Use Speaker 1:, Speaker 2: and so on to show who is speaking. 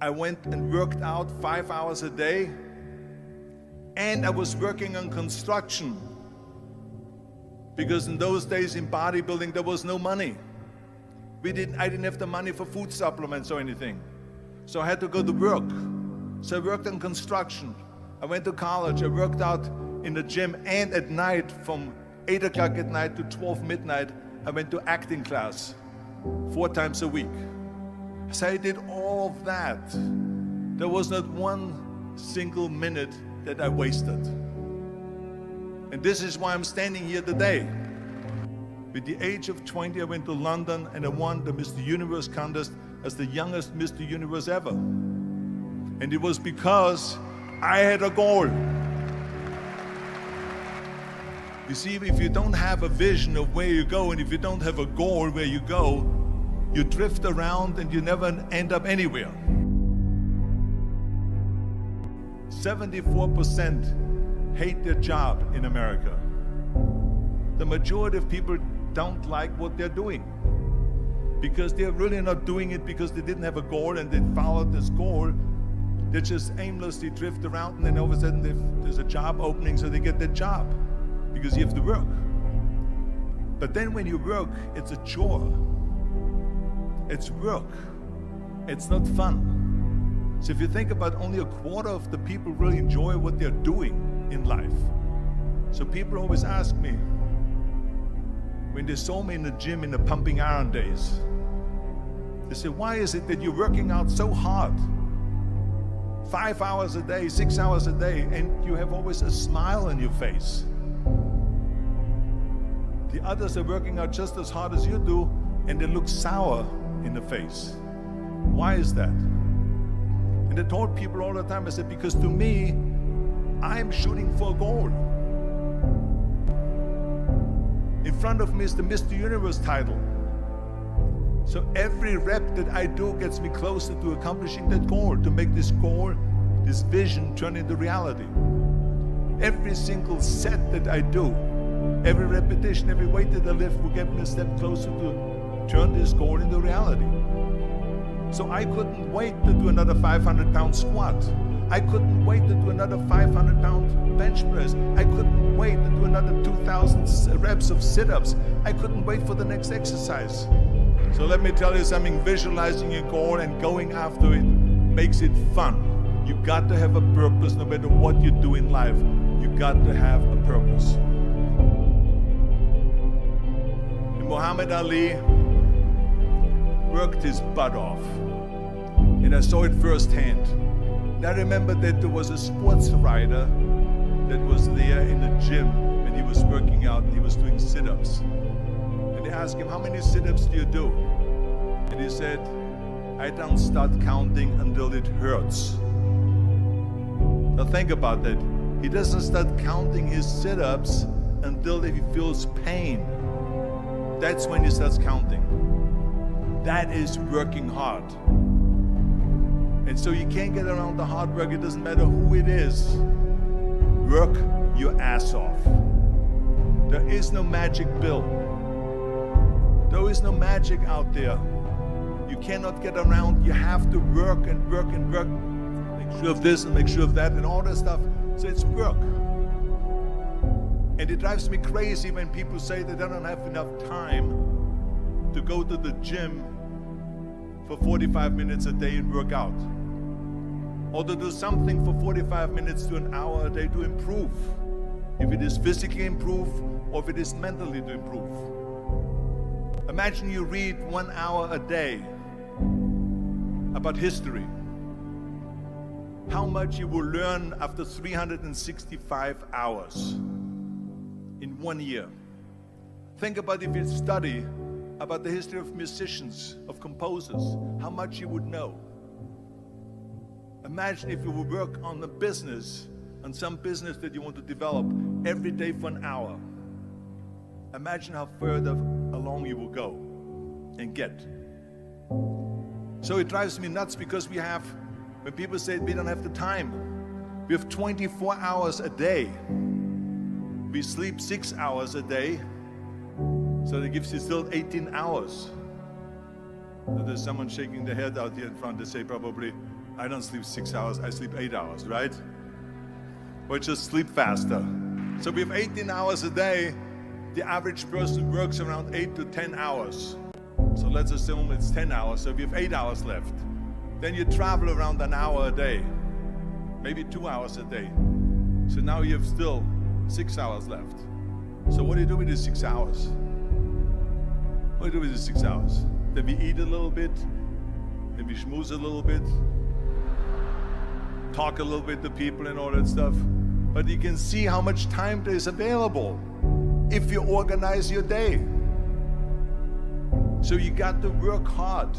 Speaker 1: I went and worked out 5 hours a day, and I was working on construction. Because in those days in bodybuilding, there was no money. I didn't have the money for food supplements or anything. So I had to go to work. So I worked on construction. I went to college, I worked out in the gym, and at night, from 8 o'clock at night to 12 midnight, I went to acting class 4 times a week. So I did all of that. There was not one single minute that I wasted. And this is why I'm standing here today. With the age of 20, I went to London and I won the Mr. Universe contest as the youngest Mr. Universe ever. And it was because I had a goal. You see, if you don't have a vision of where you go, and if you don't have a goal where you go, you drift around and you never end up anywhere. 74% hate their job in America. The majority of people don't like what they're doing because they're really not doing it because they didn't have a goal and they followed this goal. They just aimlessly drift around, and then all of a sudden there's a job opening, so they get that job because you have to work. But then when you work, it's a chore. It's work. It's not fun. So if you think about, only a quarter of the people really enjoy what they're doing in life. So people always ask me, when they saw me in the gym in the pumping iron days, they say, why is it that you're working out so hard? 5 hours a day, 6 hours a day, and you have always a smile on your face. The others are working out just as hard as you do, and they look sour in the face. Why is that? And I told people all the time, I said, because to me, I'm shooting for a goal. In front of me is the Mr. Universe title. So every rep that I do gets me closer to accomplishing that goal, to make this goal, this vision, turn into reality. Every single set that I do, every repetition, every weight that I lift will get me a step closer to turn this goal into reality. So I couldn't wait to do another 500-pound squat. I couldn't wait to do another 500-pound bench press. I couldn't wait to do another 2,000 reps of sit-ups. I couldn't wait for the next exercise. So let me tell you something, visualizing your goal and going after it makes it fun. You got to have a purpose no matter what you do in life. You got to have a purpose. And Muhammad Ali worked his butt off. And I saw it firsthand. And I remember that there was a sports writer that was there in the gym when he was working out and he was doing sit-ups. And they asked him, how many sit-ups do you do? And he said, I don't start counting until it hurts. Now think about that. He doesn't start counting his sit-ups until he feels pain. That's when he starts counting. That is working hard. And so you can't get around the hard work. It doesn't matter who it is. Work your ass off. There is no magic pill. There is no magic out there. You cannot get around. You have to work and work and work. Make sure of this and make sure of that and all that stuff. So it's work. And it drives me crazy when people say that they don't have enough time to go to the gym for 45 minutes a day and work out. Or to do something for 45 minutes to an hour a day to improve. If it is physically improve or if it is mentally to improve. Imagine you read 1 hour a day about history. How much you will learn after 365 hours in 1 year. Think about if you study about the history of musicians, of composers, how much you would know. Imagine if you would work on a business, on some business that you want to develop every day for an hour. Imagine how further along you will go and get. So it drives me nuts because when people say we don't have the time, we have 24 hours a day. We sleep 6 hours a day, so that gives you still 18 hours. So there's someone shaking their head out here in front. They say probably, I don't sleep 6 hours, I sleep 8 hours, right? Or just sleep faster. So we have 18 hours a day. The average person works around 8 to 10 hours. So let's assume it's 10 hours, so we have 8 hours left. Then you travel around an hour a day, maybe 2 hours a day. So now you have still 6 hours left. So what do you do with these 6 hours? What do you do with these 6 hours? Then we eat a little bit, then we schmooze a little bit, talk a little bit to people and all that stuff. But you can see how much time there is available if you organize your day. So you got to work hard.